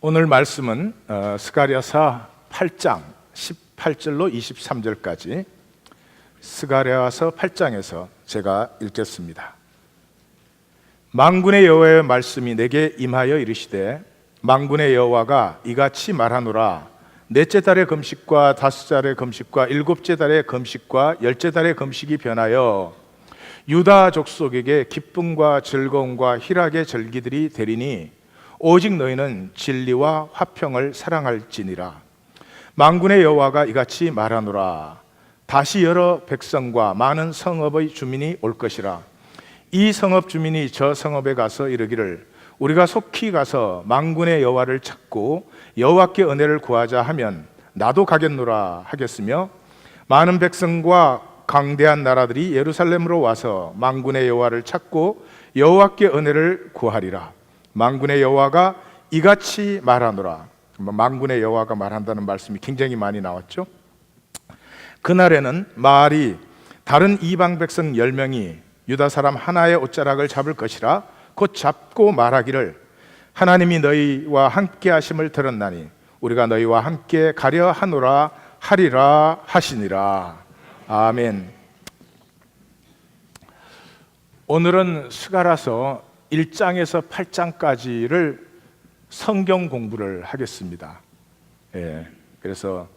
오늘 말씀은 스가랴서 8장 18절로 23절까지 스가랴서 8장에서 제가 읽겠습니다. 만군의 여호와의 말씀이 내게 임하여 이르시되 만군의 여호와가 이같이 말하노라. 넷째 달의 금식과 다섯째 달의 금식과 일곱째 달의 금식과 열째 달의 금식이 변하여 유다 족속에게 기쁨과 즐거움과 희락의 절기들이 되리니 오직 너희는 진리와 화평을 사랑할지니라. 만군의 여호와가 이같이 말하노라. 다시 여러 백성과 많은 성읍의 주민이 올 것이라. 이 성읍 주민이 저 성읍에 가서 이르기를 우리가 속히 가서 만군의 여호와를 찾고 여호와께 은혜를 구하자 하면 나도 가겠노라 하겠으며, 많은 백성과 강대한 나라들이 예루살렘으로 와서 만군의 여호와를 찾고 여호와께 은혜를 구하리라. 만군의 여호와가 이같이 말하노라. 만군의 여호와가 말한다는 말씀이 굉장히 많이 나왔죠. 그날에는 마알이 다른 이방 백성 10명이 유다 사람 하나의 옷자락을 잡을 것이라. 곧 잡고 말하기를 하나님이 너희와 함께 하심을 들었나니 우리가 너희와 함께 가려 하노라 하리라 하시니라. 아멘. 오늘은 스가랴서 1장에서 8장까지를 성경 공부를 하겠습니다. 그래서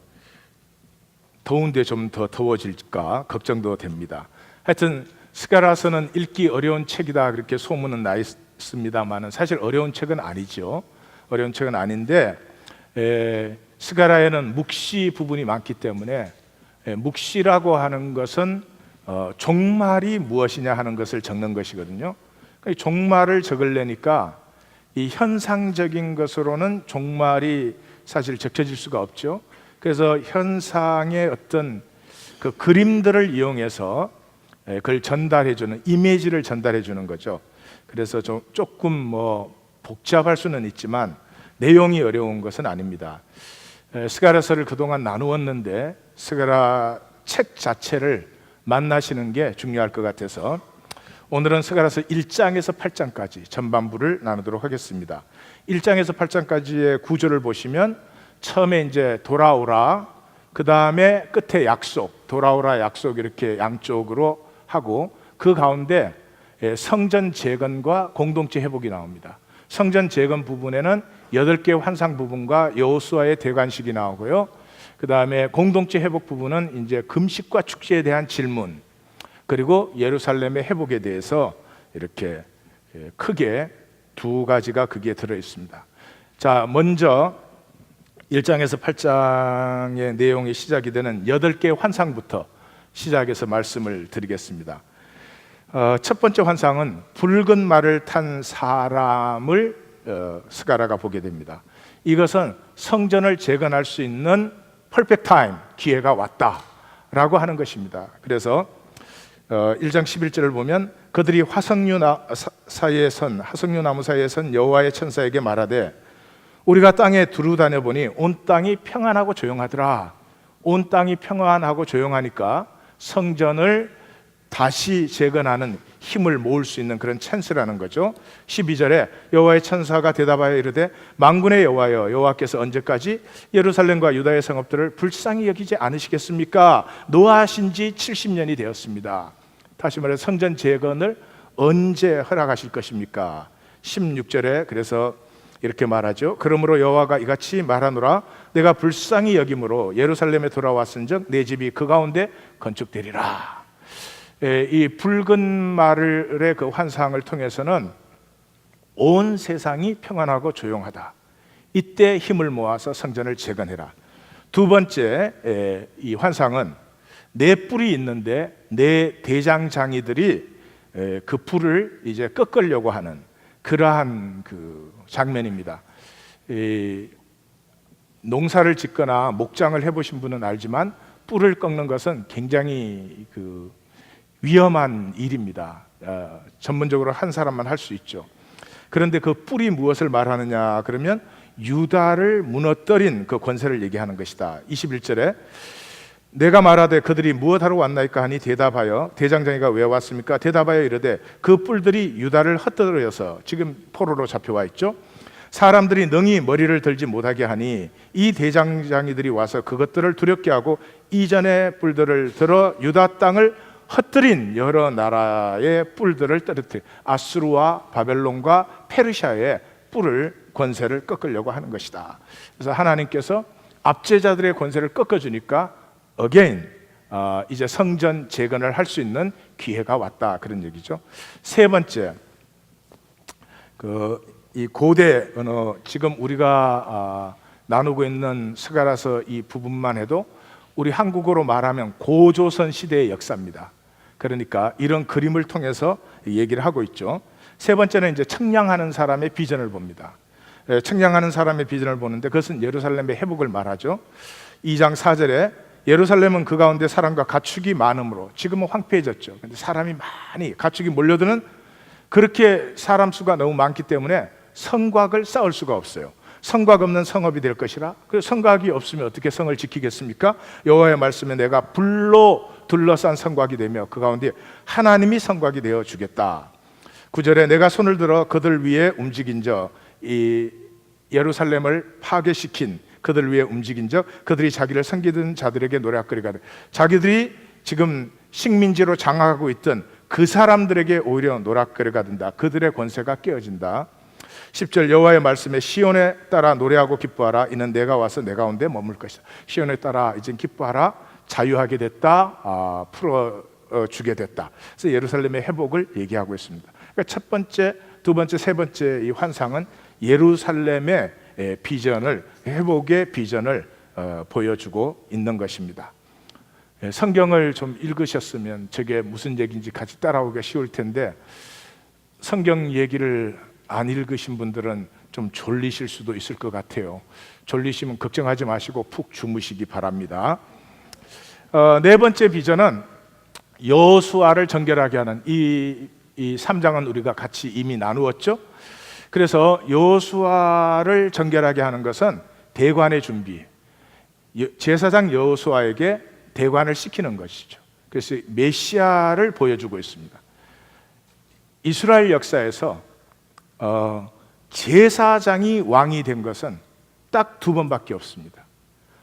더운데 좀 더 더워질까 걱정도 됩니다. 하여튼 스가랴서는 읽기 어려운 책이다 그렇게 소문은 나 있습니다만은 사실 어려운 책은 아니죠. 어려운 책은 아닌데 스가랴에는 묵시 부분이 많기 때문에 묵시라고 하는 것은 종말이 무엇이냐 하는 것을 적는 것이거든요. 종말을 적으려니까 이 현상적인 것으로는 종말이 사실 적혀질 수가 없죠. 그래서 현상의 어떤 그 그림들을 이용해서 그걸 전달해주는, 이미지를 전달해주는 거죠. 그래서 조금 복잡할 수는 있지만 내용이 어려운 것은 아닙니다. 스가랴서를 그동안 나누었는데 스가랴 책 자체를 만나시는 게 중요할 것 같아서 오늘은 스가랴서 1장에서 8장까지 전반부를 나누도록 하겠습니다. 1장에서 8장까지의 구조를 보시면 처음에 이제 돌아오라, 그 다음에 끝에 약속, 돌아오라 약속 이렇게 양쪽으로 하고 그 가운데 성전 재건과 공동체 회복이 나옵니다. 성전 재건 부분에는 8개의 환상 부분과 여호수아의 대관식이 나오고요. 그 다음에 공동체 회복 부분은 이제 금식과 축제에 대한 질문, 그리고 예루살렘의 회복에 대해서 이렇게 크게 두 가지가 거기에 들어 있습니다. 자, 먼저 1장에서 8장의 내용이 시작이 되는 8개의 환상부터 시작해서 말씀을 드리겠습니다. 첫 번째 환상은 붉은 말을 탄 사람을 스가랴가 보게 됩니다. 이것은 성전을 재건할 수 있는 퍼펙트 타임, 기회가 왔다라고 하는 것입니다. 그래서 1장 11절을 보면 그들이 하석류 나무 사이에 선 여호와의 천사에게 말하되 우리가 땅에 두루 다녀보니 온 땅이 평안하고 조용하더라. 온 땅이 평안하고 조용하니까 성전을 다시 재건하는 힘을 모을 수 있는 그런 찬스라는 거죠. 12절에 여호와의 천사가 대답하여 이르되 만군의 여호와여, 여호와께서 언제까지 예루살렘과 유다의 성읍들을 불쌍히 여기지 않으시겠습니까? 노하신 지 70년이 되었습니다. 다시 말해 성전 재건을 언제 허락하실 것입니까? 16절에 그래서 이렇게 말하죠. 그러므로 여호와가 이같이 말하노라. 내가 불쌍히 여김으로 예루살렘에 돌아왔은즉 내 집이 그 가운데 건축되리라. 이 붉은 말의 그 환상을 통해서는 온 세상이 평안하고 조용하다. 이때 힘을 모아서 성전을 재건해라. 두 번째 이 환상은 네 뿔이 있는데 네 대장장이들이 그 뿔을 이제 꺾으려고 하는 그러한 그 장면입니다. 농사를 짓거나 목장을 해보신 분은 알지만 뿔을 꺾는 것은 굉장히 그 위험한 일입니다. 전문적으로 한 사람만 할 수 있죠. 그런데 그 뿔이 무엇을 말하느냐 그러면 유다를 무너뜨린 그 권세를 얘기하는 것이다. 21절에 내가 말하되 그들이 무엇하러 왔나이까 하니 대답하여 대장장이가 왜 왔습니까? 대답하여 이르되 그 뿔들이 유다를 흩어뜨려서 지금 포로로 잡혀와 있죠. 사람들이 능히 머리를 들지 못하게 하니 이 대장장이들이 와서 그것들을 두렵게 하고 이전의 뿔들을 들어 유다 땅을 흩뜨린 여러 나라의 뿔들을 떨어뜨려 아수르와 바벨론과 페르시아의 뿔을 권세를 꺾으려고 하는 것이다. 그래서 하나님께서 압제자들의 권세를 꺾어주니까 again 이제 성전 재건을 할 수 있는 기회가 왔다, 그런 얘기죠. 세 번째, 이 고대 언어, 지금 우리가 나누고 있는 스가랴서 이 부분만 해도 우리 한국어로 말하면 고조선 시대의 역사입니다. 그러니까 이런 그림을 통해서 얘기를 하고 있죠. 세 번째는 이제 청량하는 사람의 비전을 봅니다. 청량하는 사람의 비전을 보는데 그것은 예루살렘의 회복을 말하죠. 2장 4절에 예루살렘은 그 가운데 사람과 가축이 많으므로, 지금은 황폐해졌죠. 근데 사람이 많이, 가축이 몰려드는, 그렇게 사람 수가 너무 많기 때문에 성곽을 쌓을 수가 없어요. 성곽 없는 성읍이 될 것이라. 그래서 성곽이 없으면 어떻게 성을 지키겠습니까? 여호와의 말씀에 내가 불로 둘러싼 성곽이 되며 그 가운데 하나님이 성곽이 되어 주겠다. 9절에 내가 손을 들어 그들 위에 움직인저, 이 예루살렘을 파괴시킨 그들 위에 움직인적 그들이 자기를 섬기던 자들에게 노래하거리가 돼. 자기들이 지금 식민지로 장악하고 있던 그 사람들에게 오히려 노략거리가 된다. 그들의 권세가 깨어진다. 10절 여호와의 말씀에 시온에 따라 노래하고 기뻐하라. 이는 내가 와서 내 가운데 머물 것이다. 시온에 따라 이제 기뻐하라. 자유하게 됐다. 풀어주게 됐다. 그래서 예루살렘의 회복을 얘기하고 있습니다. 그러니까 첫 번째, 두 번째, 세 번째 이 환상은 예루살렘의 비전을, 회복의 비전을 보여주고 있는 것입니다. 성경을 좀 읽으셨으면 저게 무슨 얘기인지 같이 따라오기가 쉬울 텐데, 성경 얘기를 안 읽으신 분들은 좀 졸리실 수도 있을 것 같아요. 졸리시면 걱정하지 마시고 푹 주무시기 바랍니다. 네 번째 비전은 여호수아를 정결하게 하는, 이 3장은 우리가 같이 이미 나누었죠. 그래서 여호수아를 정결하게 하는 것은 대관의 준비, 제사장 여호수아에게 대관을 시키는 것이죠. 그래서 메시아를 보여주고 있습니다. 이스라엘 역사에서 제사장이 왕이 된 것은 딱 두 번밖에 없습니다.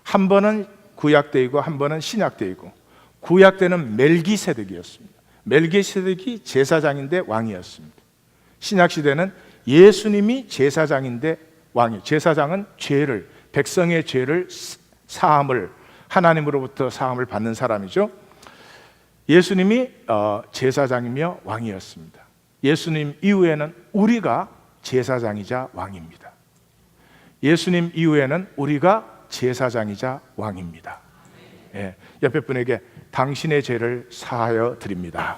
한 번은 구약 때이고 한 번은 신약 때이고, 구약 때는 멜기세덱이었습니다. 멜기세덱이 제사장인데 왕이었습니다. 신약 시대는 예수님이 제사장인데 왕이, 제사장은 죄를, 백성의 죄를 사함을, 하나님으로부터 사함을 받는 사람이죠. 예수님이 제사장이며 왕이었습니다. 예수님 이후에는 우리가 제사장이자 왕입니다. 예수님 이후에는 우리가 제사장이자 왕입니다. 예, 옆에 분에게 당신의 죄를 사하여 드립니다.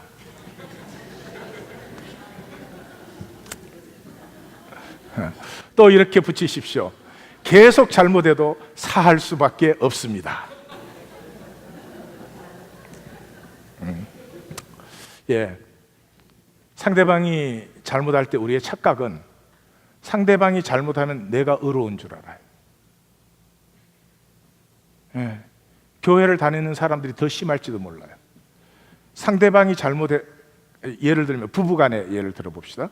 또 이렇게 붙이십시오. 계속 잘못해도 사할 수밖에 없습니다. 예, 상대방이 잘못할 때 우리의 착각은 상대방이 잘못하면 내가 의로운 줄 알아요. 예, 교회를 다니는 사람들이 더 심할지도 몰라요. 상대방이 잘못해, 예를 들면 부부간의 예를 들어봅시다.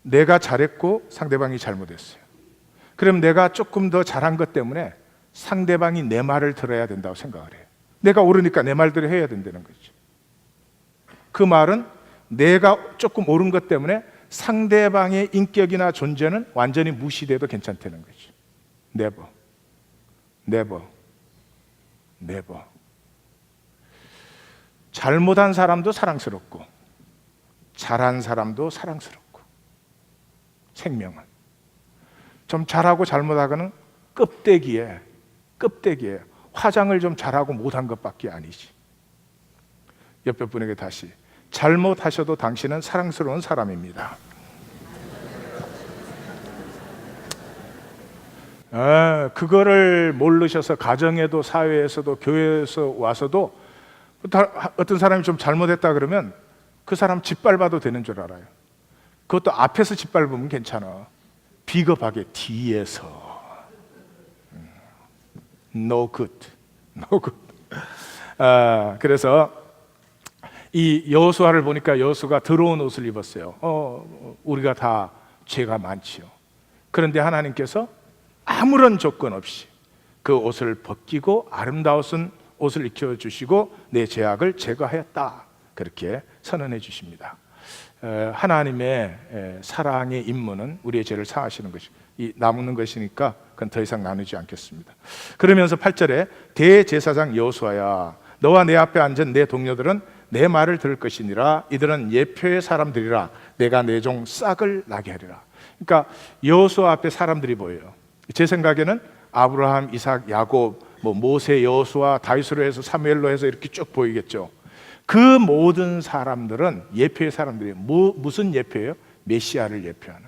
내가 잘했고 상대방이 잘못했어요. 그럼 내가 조금 더 잘한 것 때문에 상대방이 내 말을 들어야 된다고 생각을 해요. 내가 옳으니까 내 말대로 해야 된다는 거죠. 그 말은 내가 조금 옳은 것 때문에 상대방의 인격이나 존재는 완전히 무시돼도 괜찮다는 거죠. Never, never, never. 잘못한 사람도 사랑스럽고 잘한 사람도 사랑스럽고, 생명은 좀 잘하고 잘못하고는 껍데기에 화장을 좀 잘하고 못한 것밖에 아니지. 옆에 분에게 다시, 잘못하셔도 당신은 사랑스러운 사람입니다. 그거를 모르셔서 가정에도 사회에서도 교회에서 와서도 어떤 사람이 좀 잘못했다 그러면 그 사람 짓밟아도 되는 줄 알아요. 그것도 앞에서 짓밟으면 괜찮아. 비겁하게 뒤에서 no good, no good. 그래서 이 여호수아를 보니까 여호수아가 더러운 옷을 입었어요. 우리가 다 죄가 많지요. 그런데 하나님께서 아무런 조건 없이 그 옷을 벗기고 아름다운 옷을 입혀주시고 내 죄악을 제거하였다, 그렇게 선언해 주십니다. 하나님의 사랑의 임무는 우리의 죄를 사하시는 것이고 남는 것이니까 그건 더 이상 나누지 않겠습니다. 그러면서 8절에 대제사장 여호수아야, 너와 내 앞에 앉은 내 동료들은 내 말을 들을 것이니라. 이들은 예표의 사람들이라. 내가 내 종 싹을 나게 하리라. 그러니까 여호수아 앞에 사람들이 보여요. 제 생각에는 아브라함, 이삭, 야곱, 모세, 여호수아, 다윗으로 해서 사무엘로 해서 이렇게 쭉 보이겠죠. 그 모든 사람들은 예표의 사람들이에요. 무슨 예표예요? 메시아를 예표하는.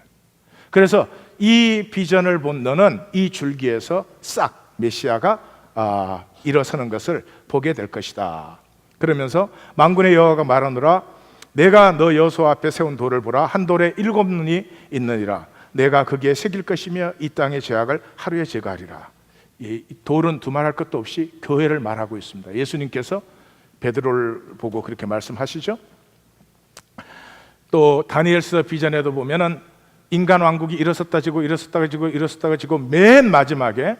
그래서 이 비전을 본 너는 이 줄기에서 싹 메시아가 일어서는 것을 보게 될 것이다. 그러면서 만군의 여호와가 말하노라. 내가 너 여호수아 앞에 세운 돌을 보라. 한 돌에 7 눈이 있느니라. 내가 거기에 새길 것이며 이 땅의 죄악을 하루에 제거하리라. 이 돌은 두말할 것도 없이 교회를 말하고 있습니다. 예수님께서 베드로를 보고 그렇게 말씀하시죠. 또 다니엘서 비전에도 보면은 인간 왕국이 일어섰다 지고 일어섰다가 지고 일어섰다가 지고 맨 마지막에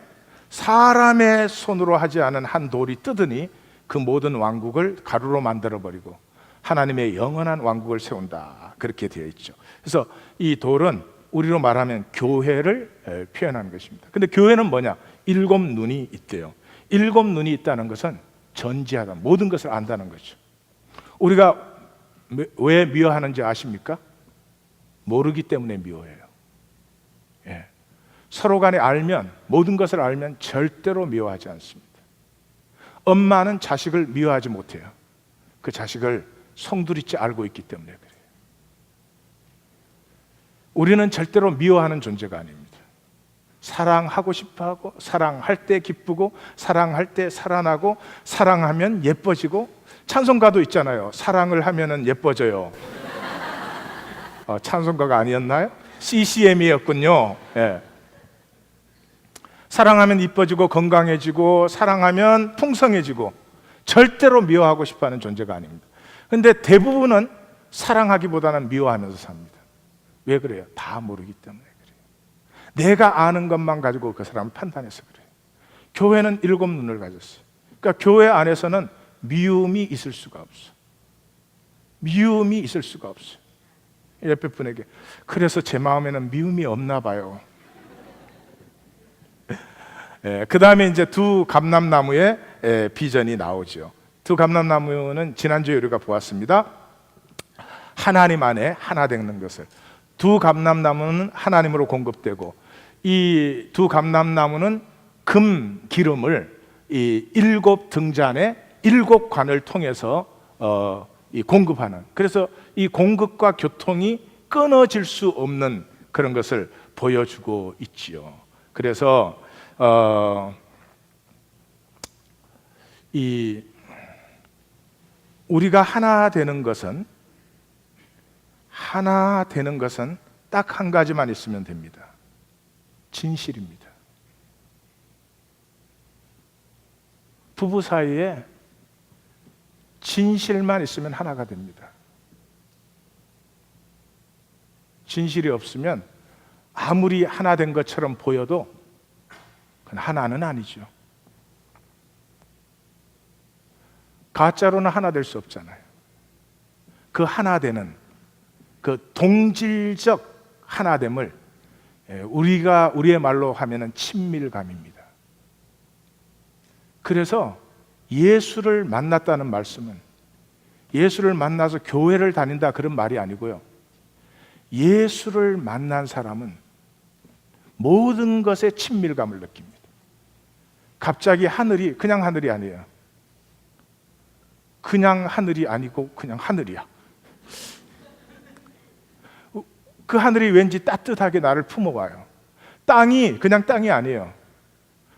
사람의 손으로 하지 않은 한 돌이 뜨더니 그 모든 왕국을 가루로 만들어 버리고 하나님의 영원한 왕국을 세운다, 그렇게 되어 있죠. 그래서 이 돌은 우리로 말하면 교회를 표현하는 것입니다. 근데 교회는 뭐냐? 7 눈이 있대요. 7 눈이 있다는 것은 전지하다, 모든 것을 안다는 거죠. 우리가 왜 미워하는지 아십니까? 모르기 때문에 미워해요. 예. 서로 간에 알면, 모든 것을 알면 절대로 미워하지 않습니다. 엄마는 자식을 미워하지 못해요. 그 자식을 송두리째 알고 있기 때문에 그래요. 우리는 절대로 미워하는 존재가 아닙니다. 사랑하고 싶어하고, 사랑할 때 기쁘고, 사랑할 때 살아나고, 사랑하면 예뻐지고. 찬송가도 있잖아요. 사랑을 하면은 예뻐져요. 찬송가가 아니었나요? CCM이었군요. 예. 사랑하면 이뻐지고 건강해지고 사랑하면 풍성해지고, 절대로 미워하고 싶어하는 존재가 아닙니다. 그런데 대부분은 사랑하기보다는 미워하면서 삽니다. 왜 그래요? 다 모르기 때문에 그래요. 내가 아는 것만 가지고 그 사람을 판단해서 그래요. 교회는 7 눈을 가졌어요. 그러니까 교회 안에서는 미움이 있을 수가 없어. 미움이 있을 수가 없어요. 옆에 분에게, 그래서 제 마음에는 미움이 없나 봐요. 그 다음에 이제 두 감람나무의 비전이 나오죠. 두 감람나무는 지난주에 우리가 보았습니다. 하나님 안에 하나 되는 것을. 두 감람나무는 하나님으로 공급되고, 이 두 감람나무는 금 기름을 이 7 등잔의 7 관을 통해서 공급하는, 그래서 이 공급과 교통이 끊어질 수 없는 그런 것을 보여주고 있지요. 그래서 우리가 하나 되는 것은 딱 한 가지만 있으면 됩니다. 진실입니다. 부부 사이에 진실만 있으면 하나가 됩니다. 진실이 없으면 아무리 하나 된 것처럼 보여도 그건 하나는 아니죠. 가짜로는 하나 될 수 없잖아요. 그 하나 되는, 그 동질적 하나됨을 우리의 말로 하면은 친밀감입니다. 그래서 예수를 만났다는 말씀은 예수를 만나서 교회를 다닌다 그런 말이 아니고요. 예수를 만난 사람은 모든 것에 친밀감을 느낍니다. 갑자기 하늘이 그냥 하늘이 아니에요. 그냥 하늘이 아니고 그냥 하늘이야. 그 하늘이 왠지 따뜻하게 나를 품어와요. 땅이 그냥 땅이 아니에요.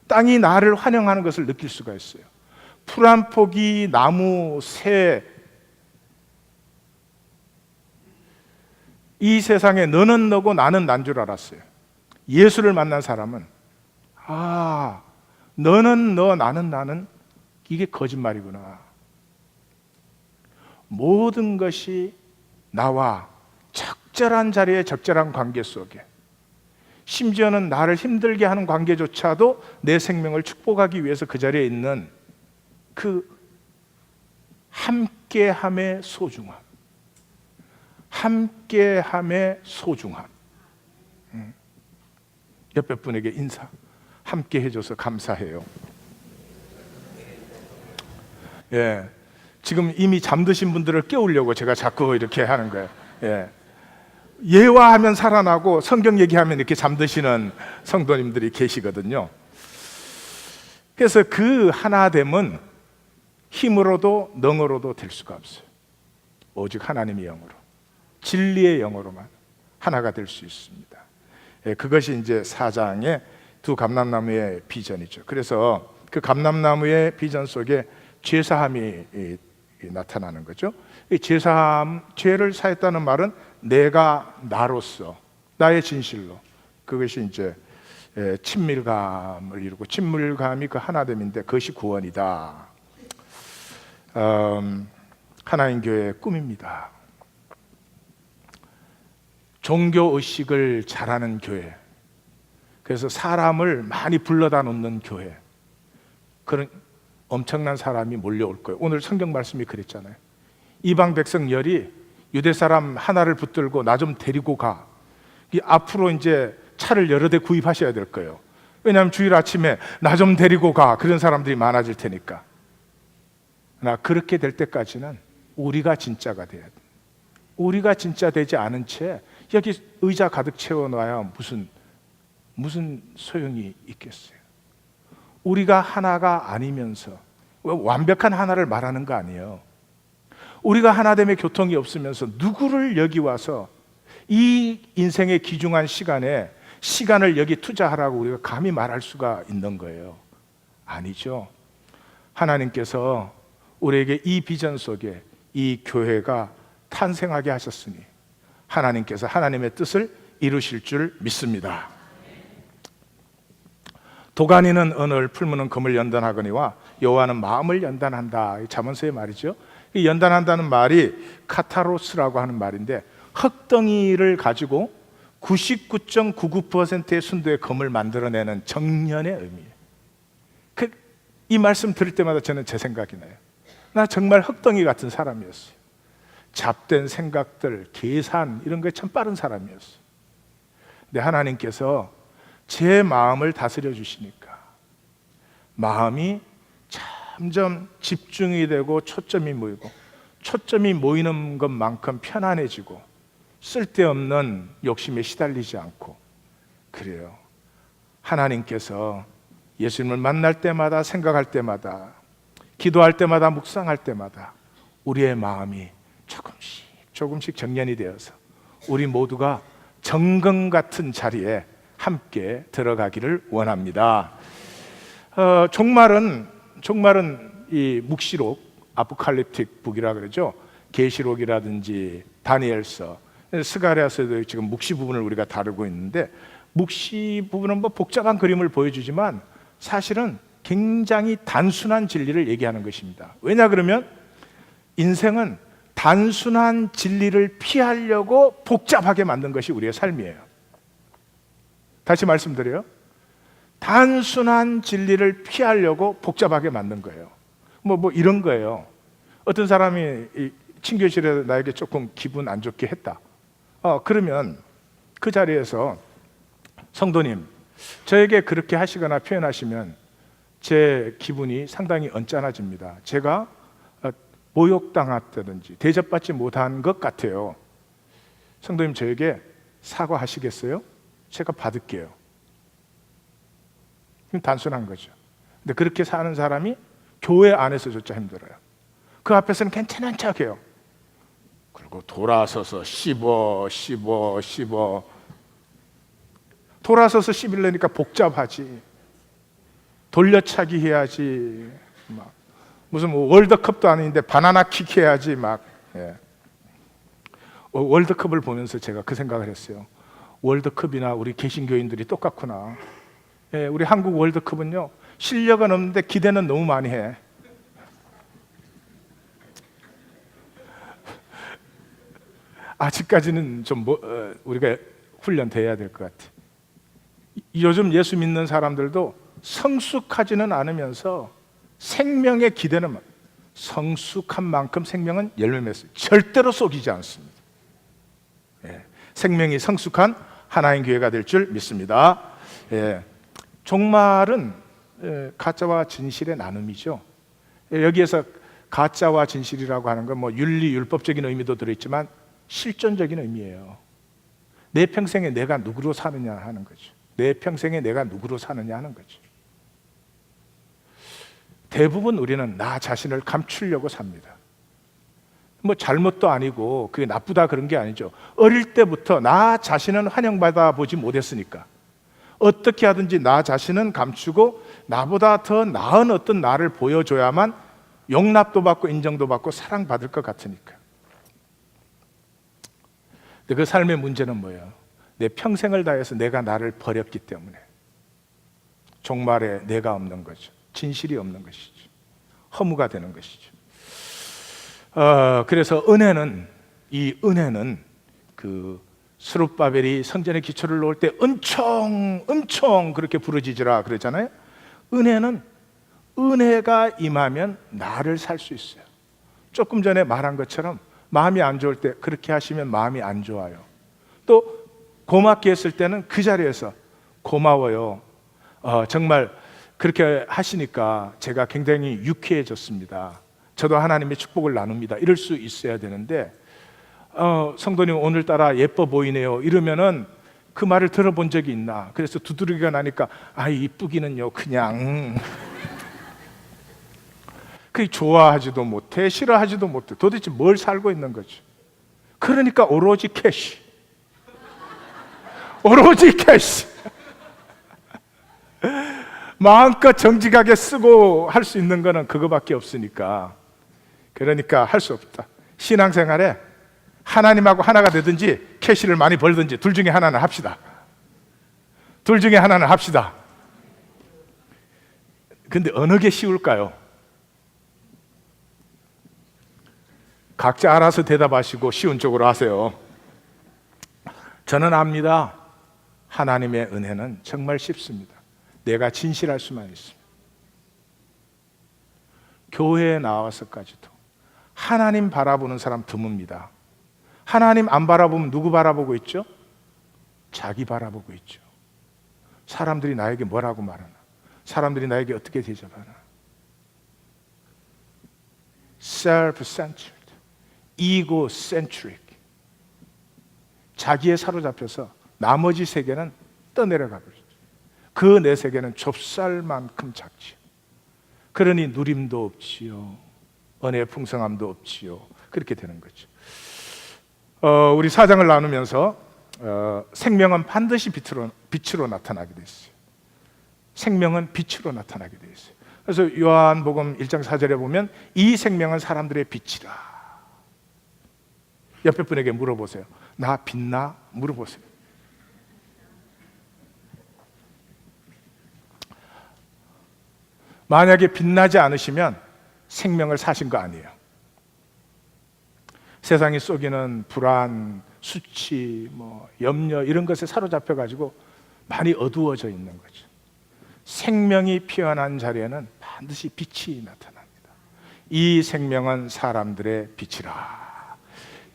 땅이 나를 환영하는 것을 느낄 수가 있어요. 풀 한 포기, 나무, 새, 이 세상에 너는 너고 나는 난 줄 알았어요. 예수를 만난 사람은 너는 너, 나는 나는, 이게 거짓말이구나. 모든 것이 나와 적절한 자리에 적절한 관계 속에 심지어는 나를 힘들게 하는 관계조차도 내 생명을 축복하기 위해서 그 자리에 있는 그 함께함의 소중함, 함께함의 소중함. 옆에 분에게 인사, 함께 해줘서 감사해요. 예, 지금 이미 잠드신 분들을 깨우려고 제가 자꾸 이렇게 하는 거예요. 예. 예화하면 살아나고 성경 얘기하면 이렇게 잠드시는 성도님들이 계시거든요. 그래서 그 하나됨은 힘으로도 능으로도 될 수가 없어요. 오직 하나님의 영으로, 진리의 영으로만 하나가 될 수 있습니다. 예, 그것이 이제 4장의 두 감람나무의 비전이죠. 그래서 그 감람나무의 비전 속에 죄사함이 나타나는 거죠. 이 죄사함, 죄를 사했다는 말은 내가 나로서, 나의 진실로, 그것이 이제 친밀감을 이루고, 친밀감이 그 하나됨인데 그것이 구원이다. 하나님 교회의 꿈입니다. 종교의식을 잘하는 교회, 그래서 사람을 많이 불러다 놓는 교회, 그런 엄청난 사람이 몰려올 거예요. 오늘 성경 말씀이 그랬잖아요. 이방 백성 열이 유대 사람 하나를 붙들고 나 좀 데리고 가. 앞으로 이제 차를 여러 대 구입하셔야 될 거예요. 왜냐하면 주일 아침에 나 좀 데리고 가, 그런 사람들이 많아질 테니까. 나 그렇게 될 때까지는 우리가 진짜가 돼야 돼. 우리가 진짜 되지 않은 채 여기 의자 가득 채워놔야 무슨 소용이 있겠어요. 우리가 하나가 아니면서, 완벽한 하나를 말하는 거 아니에요. 우리가 하나됨의 교통이 없으면서 누구를 여기 와서 이 인생의 귀중한 시간을 여기 투자하라고 우리가 감히 말할 수가 있는 거예요? 아니죠. 하나님께서 우리에게 이 비전 속에 이 교회가 탄생하게 하셨으니 하나님께서 하나님의 뜻을 이루실 줄 믿습니다. 도가니는 은을, 풀무는 금을 연단하거니와 여호와는 마음을 연단한다. 잠언서의 말이죠. 이 연단한다는 말이 카타로스라고 하는 말인데, 흙덩이를 가지고 99.99%의 순도의 금을 만들어내는 정년의 의미예요. 이 말씀 들을 때마다 저는 제 생각이 나요. 나 정말 흙덩이 같은 사람이었어요. 잡된 생각들, 계산 이런 거에 참 빠른 사람이었어요. 근데 하나님께서 제 마음을 다스려 주시니까 마음이 점점 집중이 되고 초점이 모이는 것만큼 편안해지고 쓸데없는 욕심에 시달리지 않고 그래요. 하나님께서 예수님을 만날 때마다, 생각할 때마다, 기도할 때마다, 묵상할 때마다 우리의 마음이 조금씩 정련이 되어서 우리 모두가 정금 같은 자리에 함께 들어가기를 원합니다. 종말은 이 묵시록, 아포칼립틱 북이라 그러죠. 계시록이라든지 다니엘서, 스가랴서도 지금 묵시 부분을 우리가 다루고 있는데, 묵시 부분은 뭐 복잡한 그림을 보여주지만 사실은 굉장히 단순한 진리를 얘기하는 것입니다. 왜냐 그러면 인생은 단순한 진리를 피하려고 복잡하게 만든 것이 우리의 삶이에요. 다시 말씀드려요. 단순한 진리를 피하려고 복잡하게 만든 거예요. 뭐 이런 거예요. 어떤 사람이 친교실에 나에게 조금 기분 안 좋게 했다. 그러면 그 자리에서 성도님, 저에게 그렇게 하시거나 표현하시면 제 기분이 상당히 언짢아집니다. 제가 모욕당했다든지 대접받지 못한 것 같아요. 성도님, 저에게 사과하시겠어요? 제가 받을게요. 단순한 거죠. 근데 그렇게 사는 사람이 교회 안에서조차 힘들어요. 그 앞에서는 괜찮은 척해요. 그리고 돌아서서 씹어 돌아서서 씹으려니까 복잡하지. 돌려차기 해야지. 무슨 월드컵도 아닌데 바나나킥 해야지 예. 월드컵을 보면서 제가 그 생각을 했어요. 월드컵이나 우리 개신교인들이 똑같구나. 예, 우리 한국 월드컵은요, 실력은 없는데 기대는 너무 많이 해. 아직까지는 좀 우리가 훈련돼야 될 것 같아. 요즘 예수 믿는 사람들도 성숙하지는 않으면서 생명의 기대는 성숙한 만큼 생명은 열매 맺어요. 절대로 속이지 않습니다. 생명이 성숙한 하나님 교회가 될 줄 믿습니다. 종말은 가짜와 진실의 나눔이죠. 여기에서 가짜와 진실이라고 하는 건 뭐 윤리, 율법적인 의미도 들어있지만 실존적인 의미예요. 내 평생에 내가 누구로 사느냐 하는 거죠. 내 평생에 내가 누구로 사느냐 하는 거죠. 대부분 우리는 나 자신을 감추려고 삽니다. 뭐 잘못도 아니고 그게 나쁘다 그런 게 아니죠. 어릴 때부터 나 자신은 환영받아 보지 못했으니까 어떻게 하든지 나 자신은 감추고 나보다 더 나은 어떤 나를 보여줘야만 용납도 받고 인정도 받고 사랑받을 것 같으니까. 근데 그 삶의 문제는 뭐예요? 내 평생을 다해서 내가 나를 버렸기 때문에 종말에 내가 없는 거죠. 진실이 없는 것이죠. 허무가 되는 것이죠. 그래서 이 은혜는 그 스룹바벨이 성전의 기초를 놓을 때 엄청 그렇게 부르짖으라 그랬잖아요. 은혜가 임하면 나를 살 수 있어요. 조금 전에 말한 것처럼 마음이 안 좋을 때 그렇게 하시면 마음이 안 좋아요. 또 고맙게 했을 때는 그 자리에서 고마워요. 정말 그렇게 하시니까 제가 굉장히 유쾌해졌습니다. 저도 하나님의 축복을 나눕니다. 이럴 수 있어야 되는데 성도님 오늘따라 예뻐 보이네요 이러면은 그 말을 들어본 적이 있나? 그래서 두드리기가 나니까 이쁘기는요 그냥 그 좋아하지도 못해 싫어하지도 못해. 도대체 뭘 살고 있는 거죠? 그러니까 오로지 캐시 마음껏 정직하게 쓰고 할 수 있는 거는 그거밖에 없으니까. 그러니까 할 수 없다. 신앙생활에 하나님하고 하나가 되든지 캐시를 많이 벌든지 둘 중에 하나는 합시다. 근데 어느 게 쉬울까요? 각자 알아서 대답하시고 쉬운 쪽으로 하세요. 저는 압니다. 하나님의 은혜는 정말 쉽습니다. 내가 진실할 수만 있습니다. 교회에 나와서까지도 하나님 바라보는 사람 드뭅니다. 하나님 안 바라보면 누구 바라보고 있죠? 자기 바라보고 있죠. 사람들이 나에게 뭐라고 말하나? 사람들이 나에게 어떻게 대접하나? self-centered, egocentric. 자기에 사로잡혀서 나머지 세계는 떠내려가 버리죠. 그 내 세계는 좁쌀만큼 작지요. 그러니 누림도 없지요. 은혜의 풍성함도 없지요. 그렇게 되는 거죠. 우리 사장을 나누면서 생명은 반드시 빛으로 나타나게 돼 있어요. 생명은 빛으로 나타나게 돼 있어요. 그래서 요한복음 1장 4절에 보면 이 생명은 사람들의 빛이라. 옆에 분에게 물어보세요. 나 빛나? 물어보세요. 만약에 빛나지 않으시면 생명을 사신 거 아니에요. 세상이 쏘기는 불안, 수치, 염려 이런 것에 사로잡혀 가지고 많이 어두워져 있는 거죠. 생명이 피어난 자리에는 반드시 빛이 나타납니다. 이 생명은 사람들의 빛이라.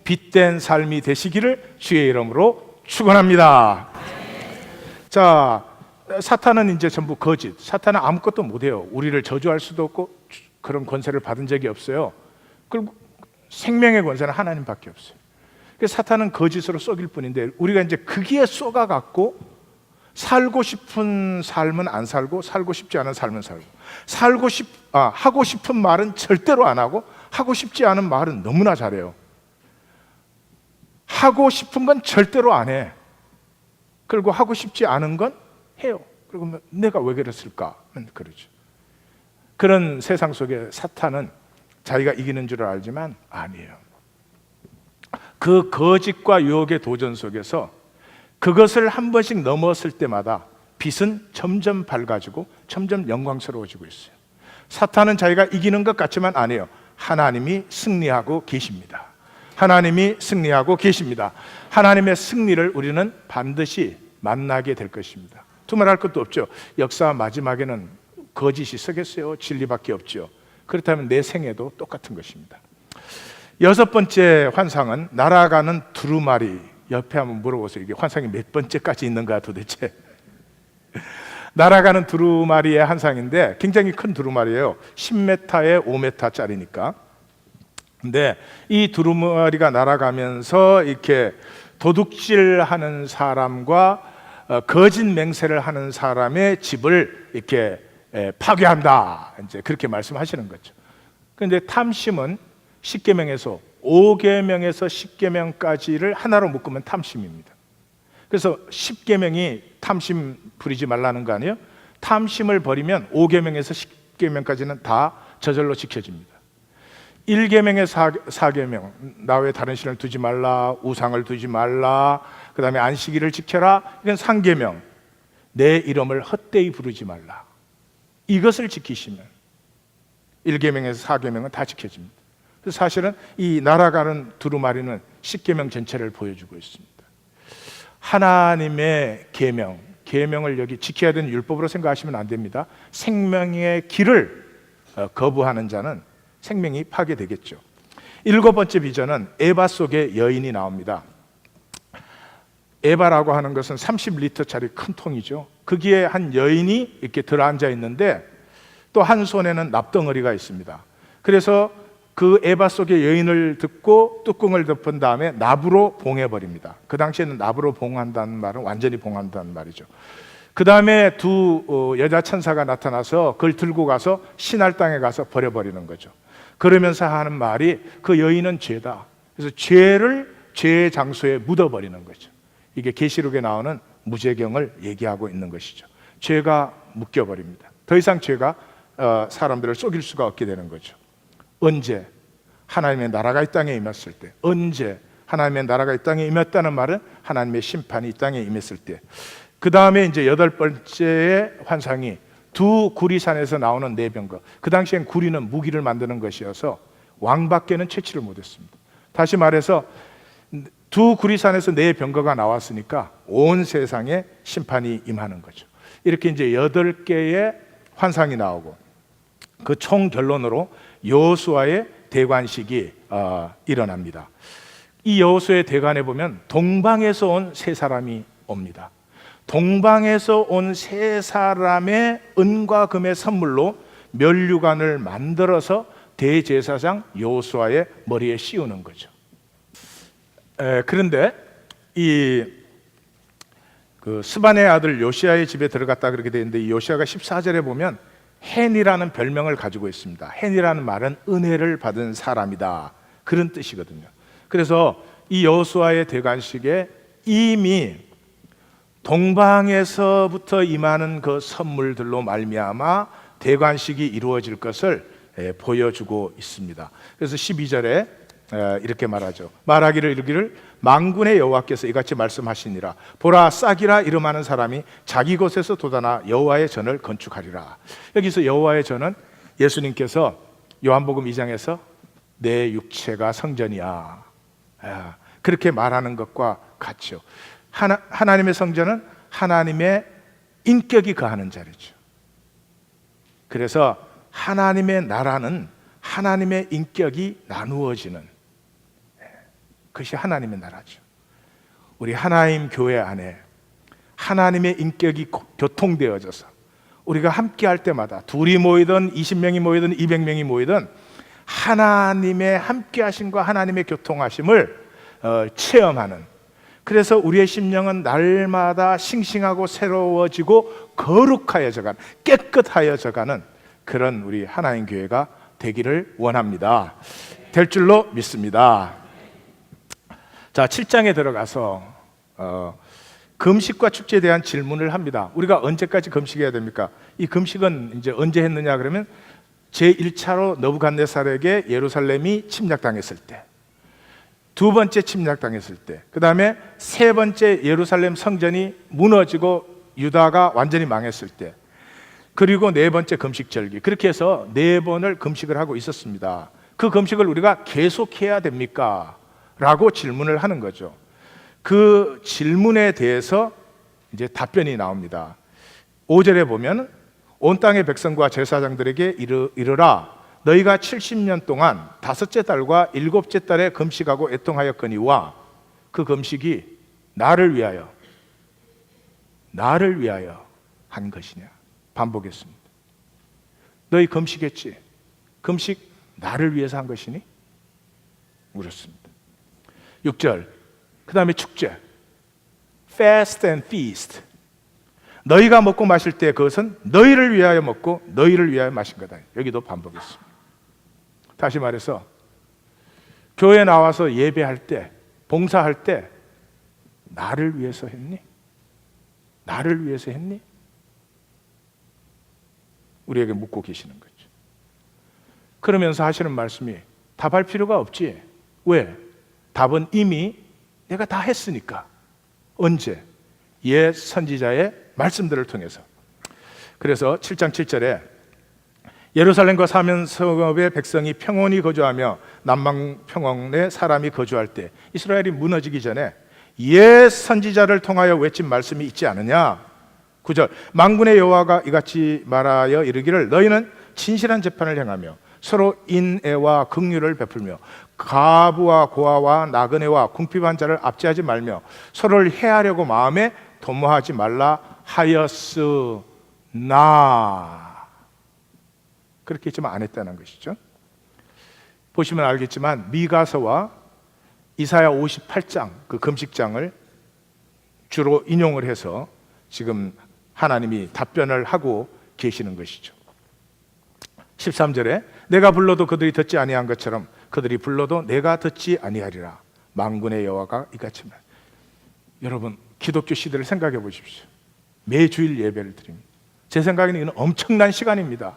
빛된 삶이 되시기를 주의 이름으로 축원합니다. 자, 사탄은 이제 전부 거짓. 사탄은 아무것도 못해요. 우리를 저주할 수도 없고 그런 권세를 받은 적이 없어요. 그리고 생명의 권세는 하나님밖에 없어요. 그래서 사탄은 거짓으로 속일 뿐인데 우리가 이제 거기에 쏘가갖고 살고 싶은 삶은 안 살고 살고 싶지 않은 삶은 살고 하고 싶은 말은 절대로 안 하고 하고 싶지 않은 말은 너무나 잘해요. 하고 싶은 건 절대로 안 해. 그리고 하고 싶지 않은 건 해요. 그리고 내가 왜 그랬을까? 그러죠. 그런 세상 속에 사탄은 자기가 이기는 줄 알지만 아니에요. 그 거짓과 유혹의 도전 속에서 그것을 한 번씩 넘었을 때마다 빛은 점점 밝아지고 점점 영광스러워지고 있어요. 사탄은 자기가 이기는 것 같지만 아니에요. 하나님이 승리하고 계십니다. 하나님이 승리하고 계십니다. 하나님의 승리를 우리는 반드시 만나게 될 것입니다. 두말할 것도 없죠. 역사 마지막에는 거짓이 서겠어요? 진리밖에 없죠. 그렇다면 내 생애도 똑같은 것입니다. 여섯 번째 환상은 날아가는 두루마리. 옆에 한번 물어보세요. 이게 환상이 몇 번째까지 있는가 도대체. 날아가는 두루마리의 환상인데 굉장히 큰 두루마리예요. 10m에 5m짜리니까. 근데 이 두루마리가 날아가면서 이렇게 도둑질하는 사람과 거짓 맹세를 하는 사람의 집을 이렇게 파괴한다. 이제 그렇게 말씀하시는 거죠. 그런데 탐심은 10계명에서 5계명에서 10계명까지를 하나로 묶으면 탐심입니다. 그래서 10계명이 탐심 부리지 말라는 거 아니에요? 탐심을 버리면 5계명에서 10계명까지는 다 저절로 지켜집니다. 1계명에 4계명, 나 외에 다른 신을 두지 말라, 우상을 두지 말라, 그 다음에 안식일을 지켜라. 이건 3계명, 내 이름을 헛되이 부르지 말라. 이것을 지키시면 1계명에서 4계명은 다 지켜집니다. 그래서 사실은 이 날아가는 두루마리는 10계명 전체를 보여주고 있습니다. 하나님의 계명을 여기 지켜야 되는 율법으로 생각하시면 안 됩니다. 생명의 길을 거부하는 자는 생명이 파괴되겠죠. 7번째 비전은 에바 속에 여인이 나옵니다. 에바라고 하는 것은 30리터짜리 큰 통이죠. 거기에 한 여인이 이렇게 들어앉아 있는데 또 한 손에는 납덩어리가 있습니다. 그래서 그 에바 속의 여인을 듣고 뚜껑을 덮은 다음에 납으로 봉해버립니다. 그 당시에는 납으로 봉한다는 말은 완전히 봉한다는 말이죠. 그 다음에 두 여자 천사가 나타나서 그걸 들고 가서 신할 땅에 가서 버려버리는 거죠. 그러면서 하는 말이 그 여인은 죄다. 그래서 죄를 죄의 장소에 묻어버리는 거죠. 이게 계시록에 나오는 무죄경을 얘기하고 있는 것이죠. 죄가 묶여버립니다. 더 이상 죄가 사람들을 속일 수가 없게 되는 거죠. 언제? 하나님의 나라가 이 땅에 임했을 때. 언제? 하나님의 나라가 이 땅에 임했다는 말은 하나님의 심판이 이 땅에 임했을 때. 그 다음에 이제 8번째의 환상이 두 구리산에서 나오는 네 병거. 그 당시엔 구리는 무기를 만드는 것이어서 왕밖에는 채취를 못했습니다. 다시 말해서 두 구리산에서 네 병거가 나왔으니까 온 세상에 심판이 임하는 거죠. 이렇게 이제 8개의 환상이 나오고 그 총 결론으로 여호수아의 대관식이 일어납니다. 이 여호수아의 대관에 보면 동방에서 온 세 사람이 옵니다. 동방에서 온 세 사람의 은과 금의 선물로 면류관을 만들어서 대제사장 여호수아의 머리에 씌우는 거죠. 그런데 그 스반의 아들 요시아의 집에 들어갔다 그렇게 되어 있는데 이 요시아가 14절에 보면 헨이라는 별명을 가지고 있습니다. 헨이라는 말은 은혜를 받은 사람이다, 그런 뜻이거든요. 그래서 이 여호수아의 대관식에 이미 동방에서부터 임하는 그 선물들로 말미암아 대관식이 이루어질 것을 보여주고 있습니다. 그래서 12절에 이렇게 말하죠. 말하기를 이르기를 만군의 여호와께서 이같이 말씀하시니라. 보라, 싹이라 이름하는 사람이 자기 곳에서 돋아나 여호와의 전을 건축하리라. 여기서 여호와의 전은 예수님께서 요한복음 2장에서 내 육체가 성전이야, 그렇게 말하는 것과 같죠. 하나님의 성전은 하나님의 인격이 거하는 자리죠. 그래서 하나님의 나라는 하나님의 인격이 나누어지는 그것이 하나님의 나라죠. 우리 하나님 교회 안에 하나님의 인격이 교통되어져서 우리가 함께 할 때마다 둘이 모이든 20명이 모이든 200명이 모이든 하나님의 함께 하심과 하나님의 교통하심을 체험하는, 그래서 우리의 심령은 날마다 싱싱하고 새로워지고 거룩하여져가는, 깨끗하여져가는 그런 우리 하나님 교회가 되기를 원합니다. 될 줄로 믿습니다. 자, 7장에 들어가서 금식과 축제에 대한 질문을 합니다. 우리가 언제까지 금식해야 됩니까? 이 금식은 이제 언제 했느냐 그러면 제1차로 너부갓네살에게 예루살렘이 침략당했을 때, 두 번째 침략당했을 때, 그 다음에 세 번째 예루살렘 성전이 무너지고 유다가 완전히 망했을 때, 그리고 네 번째 금식절기, 그렇게 해서 네 번을 금식을 하고 있었습니다. 그 금식을 우리가 계속해야 됩니까? 라고 질문을 하는 거죠. 그 질문에 대해서 이제 답변이 나옵니다. 5절에 보면 온 땅의 백성과 제사장들에게 이르라 너희가 70년 동안 다섯째 달과 일곱째 달에 금식하고 애통하였거니와 그 금식이 나를 위하여 한 것이냐. 반복했습니다. 너희 금식했지? 금식 나를 위해서 한 것이니? 물었습니다. 6절 그 다음에 축제 Fast and Feast 너희가 먹고 마실 때 그것은 너희를 위하여 먹고 너희를 위하여 마신 거다. 여기도 반복했습니다. 다시 말해서 교회 나와서 예배할 때 봉사할 때 나를 위해서 했니? 나를 위해서 했니? 우리에게 묻고 계시는 거죠. 그러면서 하시는 말씀이 답할 필요가 없지. 왜? 답은 이미 내가 다 했으니까. 언제? 옛 선지자의 말씀들을 통해서. 그래서 7장 7절에 예루살렘과 사면성읍의 백성이 평온히 거주하며 남방평원에 사람이 거주할 때 이스라엘이 무너지기 전에 옛 선지자를 통하여 외친 말씀이 있지 않느냐. 9절 만군의 여호와가 이같이 말하여 이르기를 너희는 진실한 재판을 행하며 서로 인애와 긍휼을 베풀며 가부와 고아와 나그네와 궁핍한 자를 압제하지 말며 서로를 해하려고 마음에 도모하지 말라 하였으나 그렇게 했지만 안 했다는 것이죠. 보시면 알겠지만 미가서와 이사야 58장 그 금식장을 주로 인용을 해서 지금 하나님이 답변을 하고 계시는 것이죠. 13절에 내가 불러도 그들이 듣지 아니한 것처럼 그들이 불러도 내가 듣지 아니하리라. 만군의 여호와가 이같이 말. 여러분 기독교 시대를 생각해 보십시오. 매주일 예배를 드립니다. 제 생각에는 이건 엄청난 시간입니다.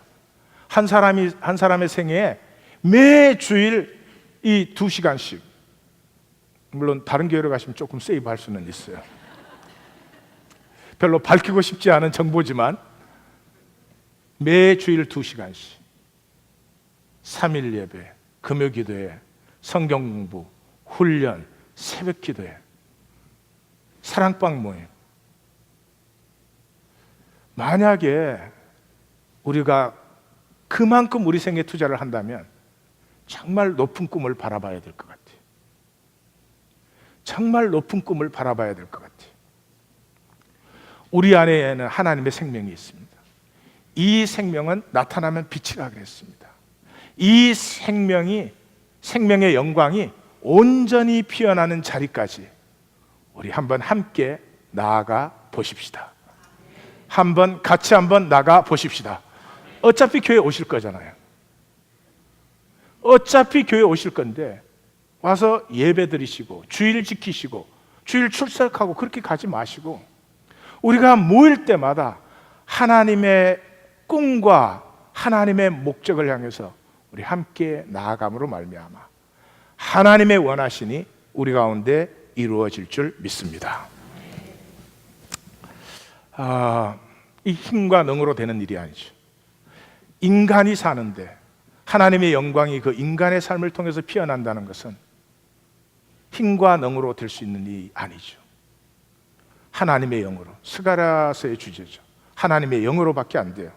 한 사람의 생애에 매주일 이 2시간씩 물론 다른 교회로 가시면 조금 세이브할 수는 있어요. 별로 밝히고 싶지 않은 정보지만 매주일 2시간씩 3일 예배, 금요 기도회, 성경 공부, 훈련, 새벽 기도회, 사랑방 모임. 만약에 우리가 그만큼 우리 생에 투자를 한다면 정말 높은 꿈을 바라봐야 될 것 같아요. 정말 높은 꿈을 바라봐야 될 것 같아요. 우리 안에는 하나님의 생명이 있습니다. 이 생명은 나타나면 빛이라 그랬습니다. 이 생명의 영광이 온전히 피어나는 자리까지 우리 한번 함께 나아가 보십시다. 같이 한번 나가 보십시다. 어차피 교회 오실 거잖아요. 어차피 교회 오실 건데 와서 예배 드리시고 주일 지키시고 주일 출석하고 그렇게 가지 마시고 우리가 모일 때마다 하나님의 꿈과 하나님의 목적을 향해서 우리 함께 나아감으로 말미암아 하나님의 원하시니 우리 가운데 이루어질 줄 믿습니다. 이 힘과 능으로 되는 일이 아니죠. 인간이 사는데 하나님의 영광이 그 인간의 삶을 통해서 피어난다는 것은 힘과 능으로 될 수 있는 일이 아니죠. 하나님의 영으로, 스가랴서의 주제죠. 하나님의 영으로밖에 안 돼요.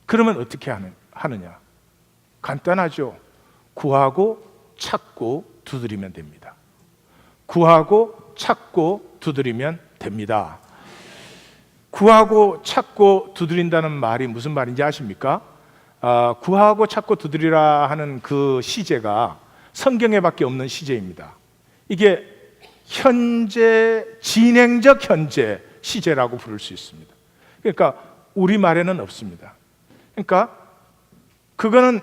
그러면 어떻게 하느냐? 간단하죠. 구하고 찾고 두드리면 됩니다. 구하고 찾고 두드리면 됩니다. 구하고 찾고 두드린다는 말이 무슨 말인지 아십니까? 구하고 찾고 두드리라 하는 그 시제가 성경에밖에 없는 시제입니다. 이게 현재, 진행적 현재 시제라고 부를 수 있습니다. 그러니까 우리말에는 없습니다. 그러니까 그거는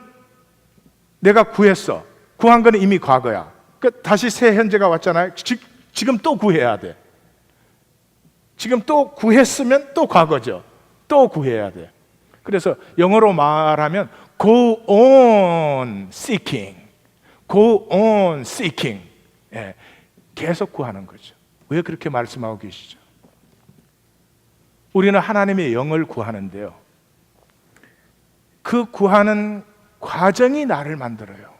내가 구했어. 구한 거는 이미 과거야. 다시 새 현재가 왔잖아요. 지금 또 구해야 돼. 지금 또 구했으면 또 과거죠. 또 구해야 돼. 그래서 영어로 말하면 go on seeking, go on seeking. 예, 계속 구하는 거죠. 왜 그렇게 말씀하고 계시죠? 우리는 하나님의 영을 구하는데요. 그 구하는 과정이 나를 만들어요.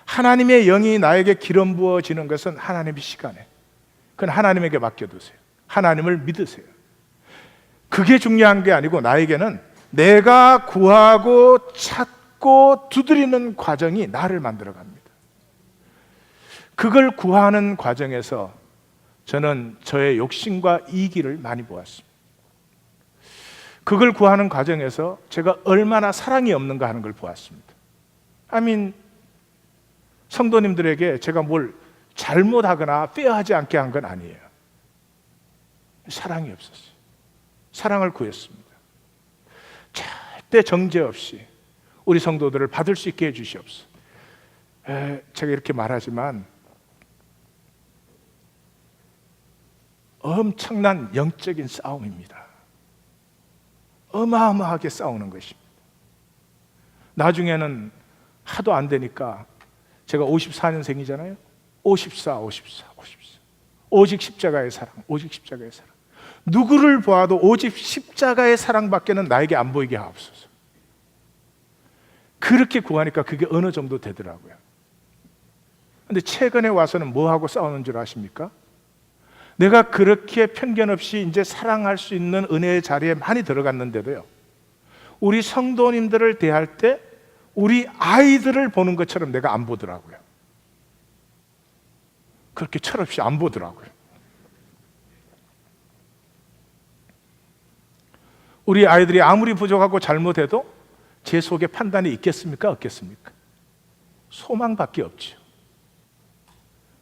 하나님의 영이 나에게 기름 부어지는 것은 하나님의 시간에. 그건 하나님에게 맡겨두세요. 하나님을 믿으세요. 그게 중요한 게 아니고 나에게는 내가 구하고 찾고 두드리는 과정이 나를 만들어 갑니다. 그걸 구하는 과정에서 저는 저의 욕심과 이기를 많이 보았습니다. 그걸 구하는 과정에서 제가 얼마나 사랑이 없는가 하는 걸 보았습니다. 성도님들에게 제가 뭘 잘못하거나 페어하지 않게 한 건 아니에요. 사랑이 없었어요. 사랑을 구했습니다. 절대 정죄 없이 우리 성도들을 받을 수 있게 해주시옵소서. 제가 이렇게 말하지만 엄청난 영적인 싸움입니다. 어마어마하게 싸우는 것입니다. 나중에는 하도 안 되니까 제가 54년생이잖아요. 54. 오직 십자가의 사랑, 오직 십자가의 사랑. 누구를 보아도 오직 십자가의 사랑밖에는 나에게 안 보이게 하옵소서. 그렇게 구하니까 그게 어느 정도 되더라고요. 근데 최근에 와서는 뭐하고 싸우는 줄 아십니까? 내가 그렇게 편견 없이 이제 사랑할 수 있는 은혜의 자리에 많이 들어갔는데도요, 우리 성도님들을 대할 때 우리 아이들을 보는 것처럼 내가 안 보더라고요. 그렇게 철없이 안 보더라고요. 우리 아이들이 아무리 부족하고 잘못해도 제 속에 판단이 있겠습니까? 없겠습니까? 소망밖에 없죠.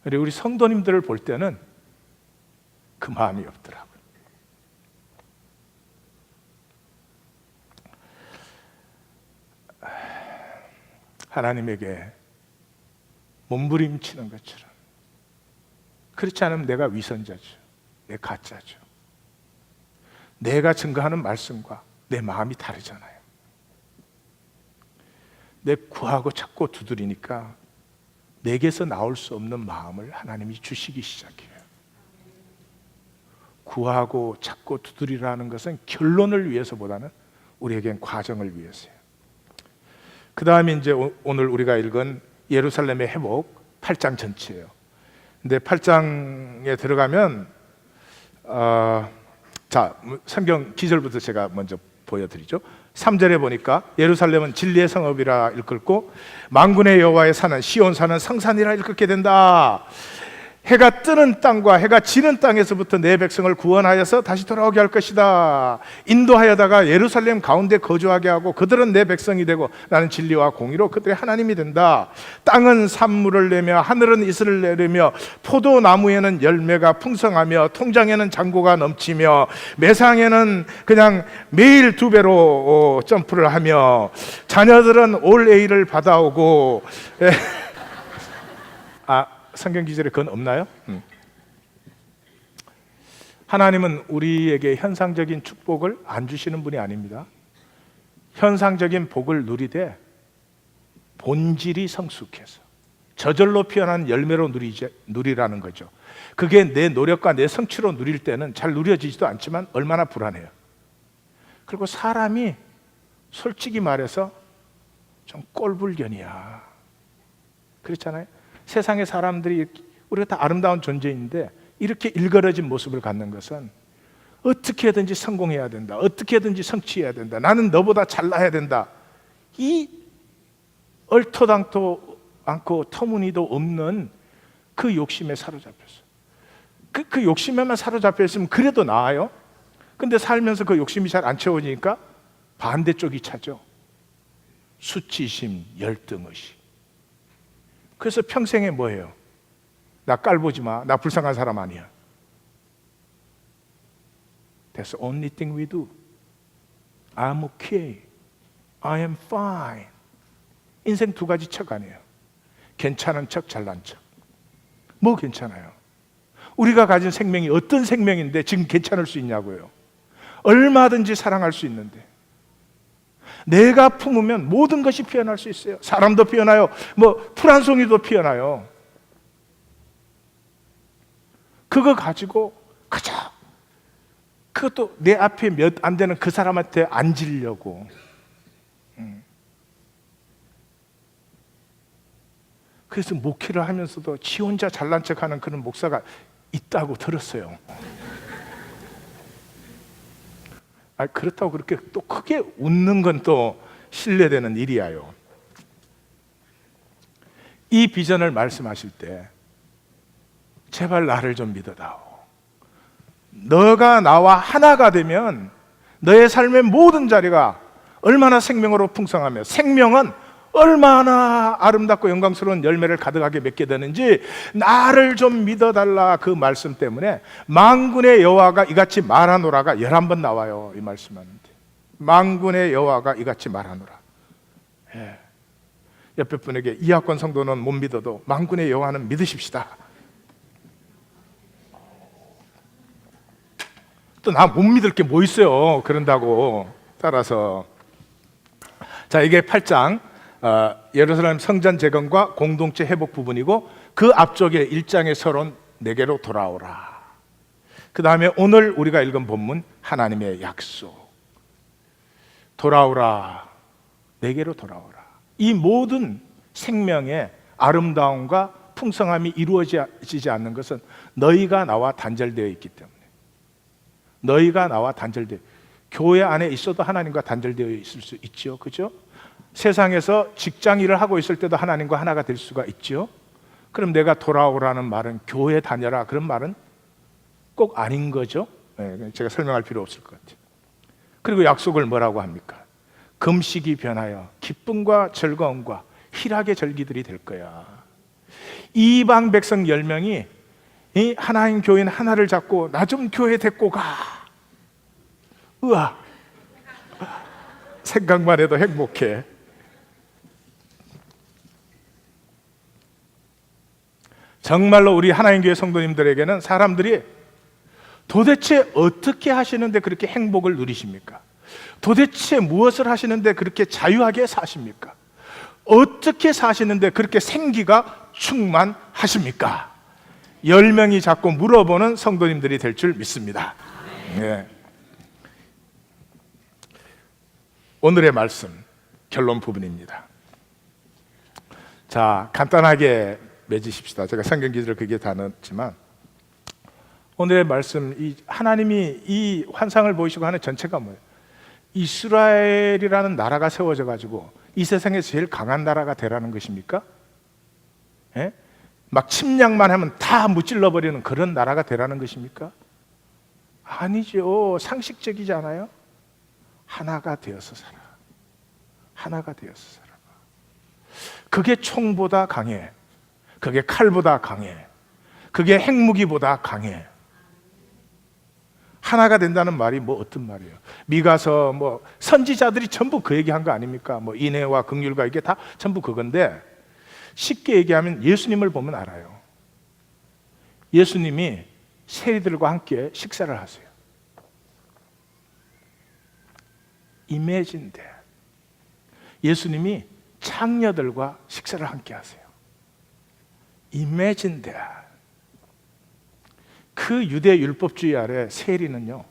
그리고 우리 성도님들을 볼 때는 그 마음이 없더라고요. 하나님에게 몸부림치는 것처럼. 그렇지 않으면 내가 위선자죠. 내 가짜죠. 내가 증거하는 말씀과 내 마음이 다르잖아요. 내 구하고 찾고 두드리니까 내게서 나올 수 없는 마음을 하나님이 주시기 시작해요. 구하고 찾고 두드리라는 것은 결론을 위해서보다는 우리에겐 과정을 위해서예요. 그 다음에 이제 오늘 우리가 읽은 예루살렘의 회복 8장 전체예요. 근데 8장에 들어가면 성경 기절부터 제가 먼저 보여드리죠. 3절에 보니까 예루살렘은 진리의 성읍이라 일컫고 만군의 여호와의 산은 시온산은 성산이라 일컫게 된다. 해가 뜨는 땅과 해가 지는 땅에서부터 내 백성을 구원하여서 다시 돌아오게 할 것이다. 인도하여다가 예루살렘 가운데 거주하게 하고 그들은 내 백성이 되고 나는 진리와 공의로 그들의 하나님이 된다. 땅은 산물을 내며 하늘은 이슬을 내리며 포도나무에는 열매가 풍성하며 통장에는 잔고가 넘치며 매상에는 그냥 매일 2배로 점프를 하며 자녀들은 올 A를 받아오고 성경 기절에 그건 없나요? 하나님은 우리에게 현상적인 축복을 안 주시는 분이 아닙니다. 현상적인 복을 누리되 본질이 성숙해서 저절로 피어난 열매로 누리라는 거죠. 그게 내 노력과 내 성취로 누릴 때는 잘 누려지지도 않지만 얼마나 불안해요. 그리고 사람이 솔직히 말해서 좀 꼴불견이야. 그렇잖아요. 세상의 사람들이 우리가 다 아름다운 존재인데 이렇게 일그러진 모습을 갖는 것은 어떻게든지 성공해야 된다, 어떻게든지 성취해야 된다, 나는 너보다 잘나야 된다, 이 얼토당토 않고 터무니도 없는 그 욕심에 사로잡혔어. 그 욕심에만 사로잡혀 있으면 그래도 나아요. 근데 살면서 그 욕심이 잘 안 채워지니까 반대쪽이 차죠. 수치심, 열등의식. 그래서 평생에 뭐예요? 나 깔보지 마. 나 불쌍한 사람 아니야. That's the only thing we do. I'm okay. I am fine. 인생 2가지 척 아니에요. 괜찮은 척, 잘난 척. 뭐 괜찮아요? 우리가 가진 생명이 어떤 생명인데 지금 괜찮을 수 있냐고요. 얼마든지 사랑할 수 있는데 내가 품으면 모든 것이 피어날 수 있어요. 사람도 피어나요. 풀 한 송이도 피어나요. 그거 가지고 그것도 내 앞에 몇 안 되는 그 사람한테 앉으려고. 그래서 목회를 하면서도 지 혼자 잘난 척하는 그런 목사가 있다고 들었어요. 그렇다고 그렇게 또 크게 웃는 건 또 실례되는 일이야요. 이 비전을 말씀하실 때 제발 나를 좀 믿어다오. 너가 나와 하나가 되면 너의 삶의 모든 자리가 얼마나 생명으로 풍성하며 생명은 얼마나 아름답고 영광스러운 열매를 가득하게 맺게 되는지 나를 좀 믿어달라. 그 말씀 때문에 만군의 여호와가 이같이 말하노라가 11번 나와요. 이 말씀하는데 만군의 여호와가 이같이 말하노라. 예. 옆에 분에게 이학권 성도는 못 믿어도 만군의 여호와는 믿으십시다. 또 나 못 믿을 게 뭐 있어요. 그런다고. 따라서 자, 이게 8장 예루살렘 성전 재건과 공동체 회복 부분이고, 그 앞쪽에 1장의 서론 내게로 돌아오라. 그 다음에 오늘 우리가 읽은 본문 하나님의 약속. 돌아오라, 내게로 돌아오라. 이 모든 생명의 아름다움과 풍성함이 이루어지지 않는 것은 너희가 나와 단절되어 있기 때문에. 너희가 나와 단절되어, 교회 안에 있어도 하나님과 단절되어 있을 수 있죠. 그죠? 세상에서 직장 일을 하고 있을 때도 하나님과 하나가 될 수가 있죠. 그럼 내가 돌아오라는 말은 교회 다녀라 그런 말은 꼭 아닌 거죠. 제가 설명할 필요 없을 것 같아요. 그리고 약속을 뭐라고 합니까? 금식이 변하여 기쁨과 즐거움과 희락의 절기들이 될 거야. 이방 백성 10명이 이 하나님 교인 하나를 잡고 나 좀 교회 데리고 가. 우와, 생각만 해도 행복해. 정말로 우리 하나님 교회 성도님들에게는 사람들이 도대체 어떻게 하시는데 그렇게 행복을 누리십니까? 도대체 무엇을 하시는데 그렇게 자유하게 사십니까? 어떻게 사시는데 그렇게 생기가 충만하십니까? 10명이 자꾸 물어보는 성도님들이 될 줄 믿습니다. 네. 오늘의 말씀 결론 부분입니다. 자, 간단하게 맺으십시다. 제가 성경 기술을 그게 다 넣었지만 오늘의 말씀, 이 하나님이 이 환상을 보이시고 하는 전체가 뭐예요? 이스라엘이라는 나라가 세워져 가지고 이 세상에서 제일 강한 나라가 되라는 것입니까? 예? 막 침략만 하면 다 무찔러 버리는 그런 나라가 되라는 것입니까? 아니죠. 상식적이지 않아요? 하나가 되어서 살아. 하나가 되어서 살아. 그게 총보다 강해. 그게 칼보다 강해. 그게 핵무기보다 강해. 하나가 된다는 말이 뭐 어떤 말이에요? 미가서 뭐 선지자들이 전부 그 얘기한 거 아닙니까? 뭐 인애와 긍휼과 이게 다 전부 그건데, 쉽게 얘기하면 예수님을 보면 알아요. 예수님이 세리들과 함께 식사를 하세요. Imagine that. 예수님이 창녀들과 식사를 함께 하세요. Imagine that. 그 유대 율법주의 아래 세리는요,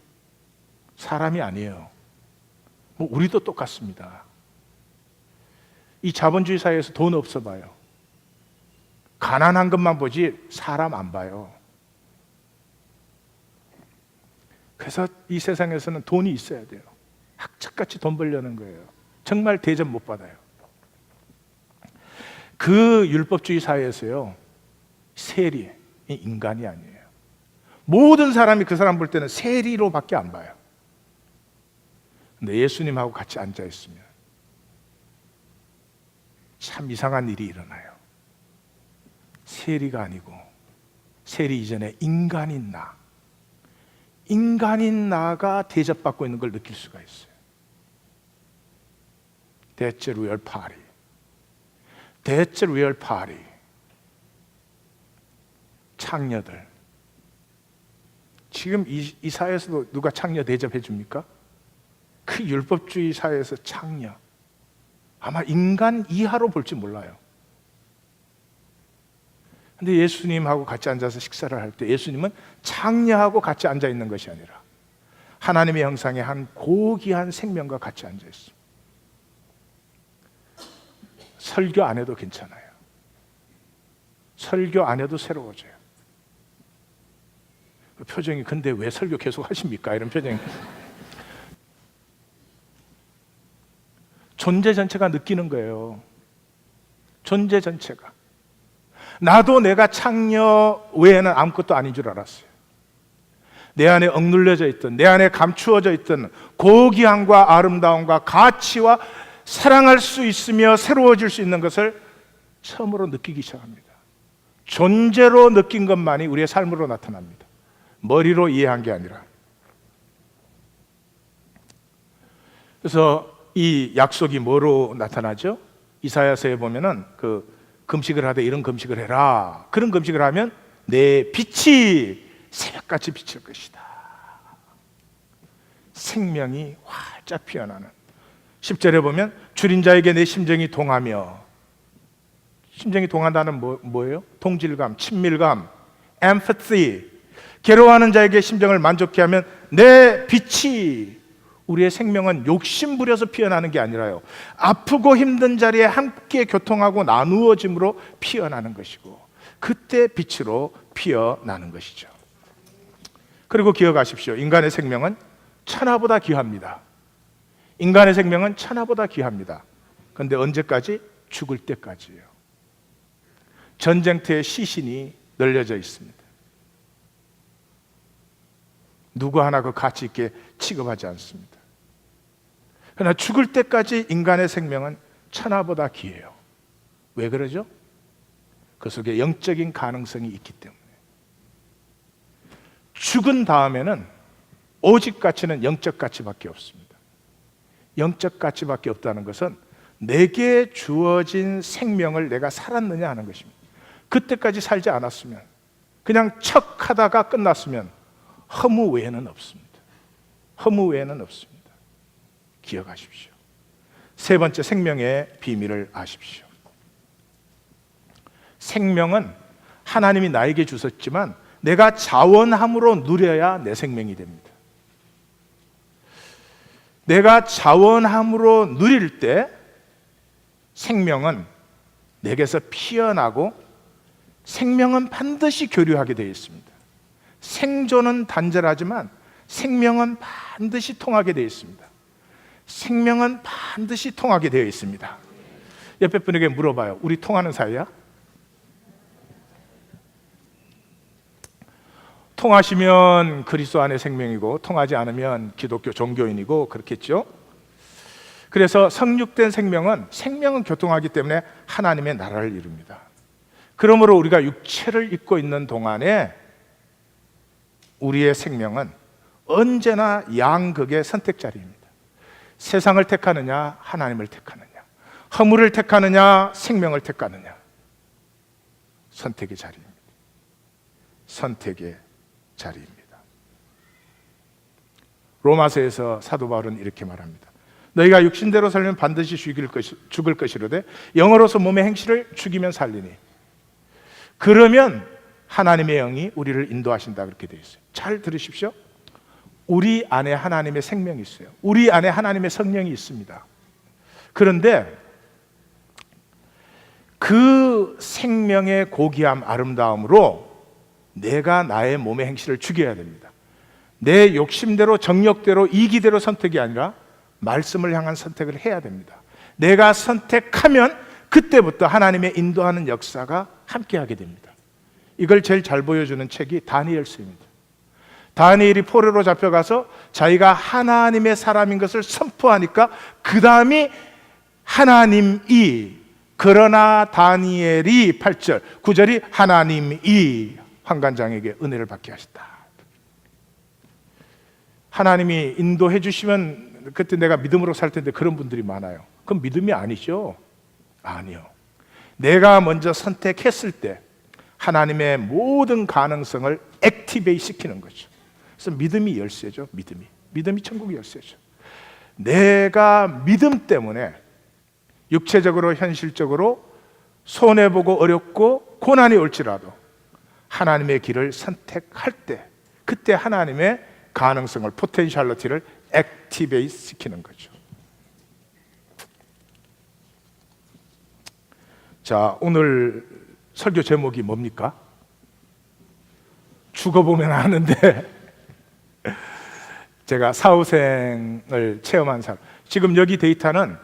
사람이 아니에요. 뭐 우리도 똑같습니다. 이 자본주의 사회에서 돈 없어 봐요. 가난한 것만 보지 사람 안 봐요. 그래서 이 세상에서는 돈이 있어야 돼요. 학착같이 돈 벌려는 거예요. 정말 대접 못 받아요. 그 율법주의 사회에서요, 세리, 인간이 아니에요. 모든 사람이 그 사람 볼 때는 세리로밖에 안 봐요. 근데 예수님하고 같이 앉아 있으면 참 이상한 일이 일어나요. 세리가 아니고 세리 이전에 인간인 나, 인간인 나가 대접받고 있는 걸 느낄 수가 있어요. That's a real party. That's a real party. 창녀들. 지금 이 사회에서도 누가 창녀 대접해 줍니까? 그 율법주의 사회에서 창녀, 아마 인간 이하로 볼지 몰라요. 근데 예수님하고 같이 앉아서 식사를 할 때 예수님은 창녀하고 같이 앉아 있는 것이 아니라 하나님의 형상의 한 고귀한 생명과 같이 앉아 있습니다. 설교 안 해도 괜찮아요. 설교 안 해도 새로워져요. 그 표정이 근데 왜 설교 계속 하십니까? 이런 표정이. 존재 전체가 느끼는 거예요. 존재 전체가. 나도 내가 창녀 외에는 아무것도 아닌 줄 알았어요. 내 안에 억눌려져 있던, 내 안에 감추어져 있던 고귀함과 아름다움과 가치와 사랑할 수 있으며 새로워질 수 있는 것을 처음으로 느끼기 시작합니다. 존재로 느낀 것만이 우리의 삶으로 나타납니다. 머리로 이해한 게 아니라. 그래서 이 약속이 뭐로 나타나죠? 이사야서에 보면은 그 금식을 하되 이런 금식을 해라. 그런 금식을 하면 내 빛이 새벽같이 비칠 것이다. 생명이 활짝 피어나는. 10절에 보면 줄인 자에게 내 심정이 동하며, 심정이 동한다는 뭐예요? 동질감, 친밀감, empathy. 괴로워하는 자에게 심정을 만족케 하면 내 빛이, 우리의 생명은 욕심 부려서 피어나는 게 아니라요, 아프고 힘든 자리에 함께 교통하고 나누어짐으로 피어나는 것이고, 그때 빛으로 피어나는 것이죠. 그리고 기억하십시오. 인간의 생명은 천하보다 귀합니다. 인간의 생명은 천하보다 귀합니다. 그런데 언제까지? 죽을 때까지예요. 전쟁터에 시신이 널려져 있습니다. 누구 하나 그 가치 있게 취급하지 않습니다. 그러나 죽을 때까지 인간의 생명은 천하보다 귀해요. 왜 그러죠? 그 속에 영적인 가능성이 있기 때문에. 죽은 다음에는 오직 가치는 영적 가치밖에 없습니다. 영적 가치밖에 없다는 것은 내게 주어진 생명을 내가 살았느냐 하는 것입니다. 그때까지 살지 않았으면, 그냥 척 하다가 끝났으면 허무 외에는 없습니다. 허무 외에는 없습니다. 기억하십시오. 세 번째, 생명의 비밀을 아십시오. 생명은 하나님이 나에게 주셨지만 내가 자원함으로 누려야 내 생명이 됩니다. 내가 자원함으로 누릴 때 생명은 내게서 피어나고, 생명은 반드시 교류하게 되어 있습니다. 생존은 단절하지만 생명은 반드시 통하게 되어 있습니다. 생명은 반드시 통하게 되어 있습니다. 옆에 분에게 물어봐요. 우리 통하는 사이야? 통하시면 그리스도 안의 생명이고, 통하지 않으면 기독교 종교인이고 그렇겠죠. 그래서 성육된 생명은 교통하기 때문에 하나님의 나라를 이룹니다. 그러므로 우리가 육체를 입고 있는 동안에 우리의 생명은 언제나 양극의 선택 자리입니다. 세상을 택하느냐, 하나님을 택하느냐, 허물을 택하느냐, 생명을 택하느냐. 선택의 자리입니다. 선택의 자리입니다. 로마서에서 사도 바울은 이렇게 말합니다. 너희가 육신대로 살면 반드시 죽을 것이로되 영으로서 몸의 행실을 죽이면 살리니. 그러면 하나님의 영이 우리를 인도하신다, 그렇게 되어 있어요. 잘 들으십시오. 우리 안에 하나님의 생명이 있어요. 우리 안에 하나님의 성령이 있습니다. 그런데 그 생명의 고귀함, 아름다움으로 내가 나의 몸의 행실을 죽여야 됩니다. 내 욕심대로, 정욕대로, 이기대로 선택이 아니라 말씀을 향한 선택을 해야 됩니다. 내가 선택하면 그때부터 하나님의 인도하는 역사가 함께하게 됩니다. 이걸 제일 잘 보여주는 책이 다니엘서입니다. 다니엘이 포로로 잡혀가서 자기가 하나님의 사람인 것을 선포하니까 그 다음이 하나님이, 그러나 다니엘이 8절, 9절이 하나님이 환관장에게 은혜를 받게 하셨다. 하나님이 인도해 주시면 그때 내가 믿음으로 살 텐데, 그런 분들이 많아요. 그건 믿음이 아니죠? 아니요. 내가 먼저 선택했을 때 하나님의 모든 가능성을 액티베이트 시키는 거죠. 그래서 믿음이 열쇠죠. 믿음이 천국의 열쇠죠. 내가 믿음 때문에 육체적으로, 현실적으로 손해보고 어렵고 고난이 올지라도 하나님의 길을 선택할 때, 그때 하나님의 가능성을, 포텐셜리티를 액티베이트 시키는 거죠. 자, 오늘 설교 제목이 뭡니까? 죽어보면 아는데 제가 사후생을 체험한 사람, 지금 여기 데이터는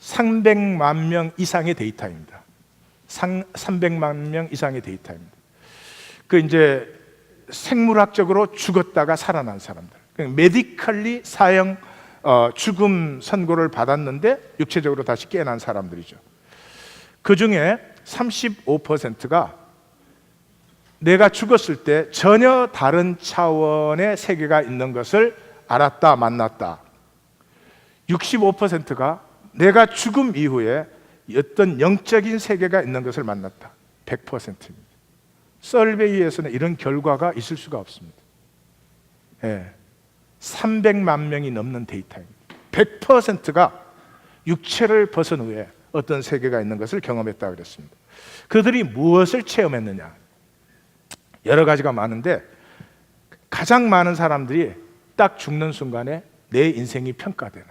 300만 명 이상의 데이터입니다. 300만 명 이상의 데이터입니다. 그 이제 생물학적으로 죽었다가 살아난 사람들, 메디컬리 사형 죽음 선고를 받았는데 육체적으로 다시 깨어난 사람들이죠. 그 중에 35%가 내가 죽었을 때 전혀 다른 차원의 세계가 있는 것을 알았다, 만났다. 65%가 내가 죽음 이후에 어떤 영적인 세계가 있는 것을 만났다. 100%입니다. 설베이에서는 이런 결과가 있을 수가 없습니다. 300만 명이 넘는 데이터입니다. 100%가 육체를 벗은 후에 어떤 세계가 있는 것을 경험했다고 그랬습니다. 그들이 무엇을 체험했느냐? 여러 가지가 많은데 가장 많은 사람들이 딱 죽는 순간에 내 인생이 평가되는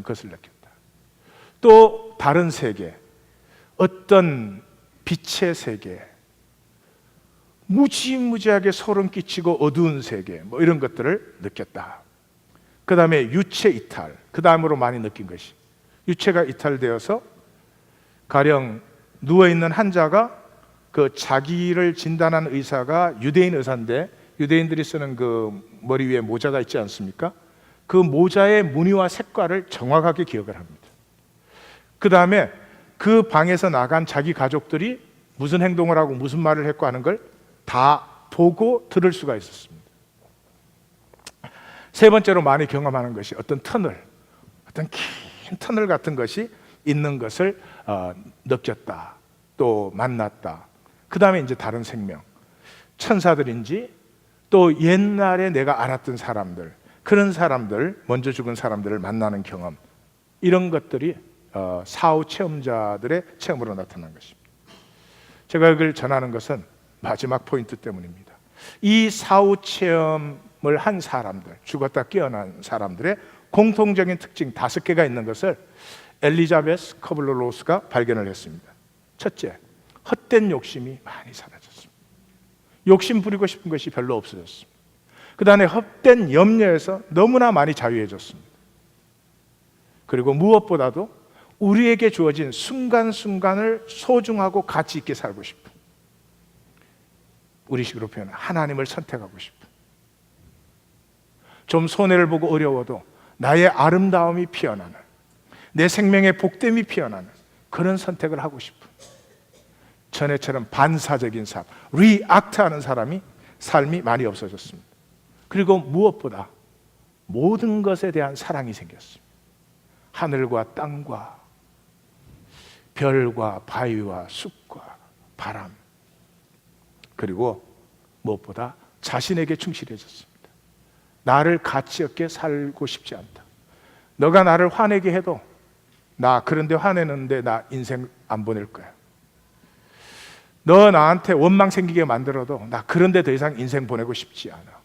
것을 느꼈다. 또 다른 세계, 어떤 빛의 세계, 무지무지하게 소름 끼치고 어두운 세계, 뭐 이런 것들을 느꼈다. 그 다음에 유체 이탈, 그 다음으로 많이 느낀 것이 유체가 이탈되어서 가령 누워있는 환자가 그 자기를 진단한 의사가 유대인 의사인데 유대인들이 쓰는 그 머리 위에 모자가 있지 않습니까? 그 모자의 무늬와 색깔을 정확하게 기억을 합니다. 그 다음에 그 방에서 나간 자기 가족들이 무슨 행동을 하고 무슨 말을 했고 하는 걸 다 보고 들을 수가 있었습니다. 세 번째로 많이 경험하는 것이 어떤 터널, 어떤 긴 터널 같은 것이 있는 것을 느꼈다. 또 만났다. 그 다음에 이제 다른 생명, 천사들인지 또 옛날에 내가 알았던 사람들, 그런 사람들, 먼저 죽은 사람들을 만나는 경험, 이런 것들이 사후 체험자들의 체험으로 나타난 것입니다. 제가 이걸 전하는 것은 마지막 포인트 때문입니다. 이 사후 체험을 한 사람들, 죽었다 깨어난 사람들의 공통적인 특징 5개가 있는 것을 엘리자베스 커블러-로스가 발견을 했습니다. 첫째, 헛된 욕심이 많이 사라졌습니다. 욕심 부리고 싶은 것이 별로 없어졌습니다. 그 다음에 헛된 염려에서 너무나 많이 자유해졌습니다. 그리고 무엇보다도 우리에게 주어진 순간순간을 소중하고 가치 있게 살고 싶은, 우리식으로 표현하면 하나님을 선택하고 싶은, 좀 손해를 보고 어려워도 나의 아름다움이 피어나는, 내 생명의 복됨이 피어나는 그런 선택을 하고 싶은, 전에처럼 반사적인 삶, 리액트하는 삶이 많이 없어졌습니다. 그리고 무엇보다 모든 것에 대한 사랑이 생겼습니다. 하늘과 땅과 별과 바위와 숲과 바람, 그리고 무엇보다 자신에게 충실해졌습니다. 나를 가치 없게 살고 싶지 않다. 너가 나를 화내게 해도 나 그런데 화내는데 나 인생 안 보낼 거야. 너 나한테 원망 생기게 만들어도 나 그런데 더 이상 인생 보내고 싶지 않아.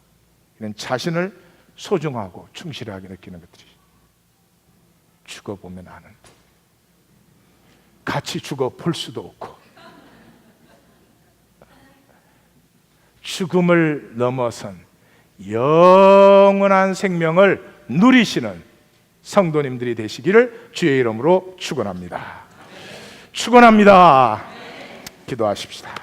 이런 자신을 소중하고 충실하게 느끼는 것들이 죽어보면 아는, 같이 죽어볼 수도 없고 죽음을 넘어선 영원한 생명을 누리시는 성도님들이 되시기를 주의 이름으로 축원합니다. 축원합니다. 기도하십시다.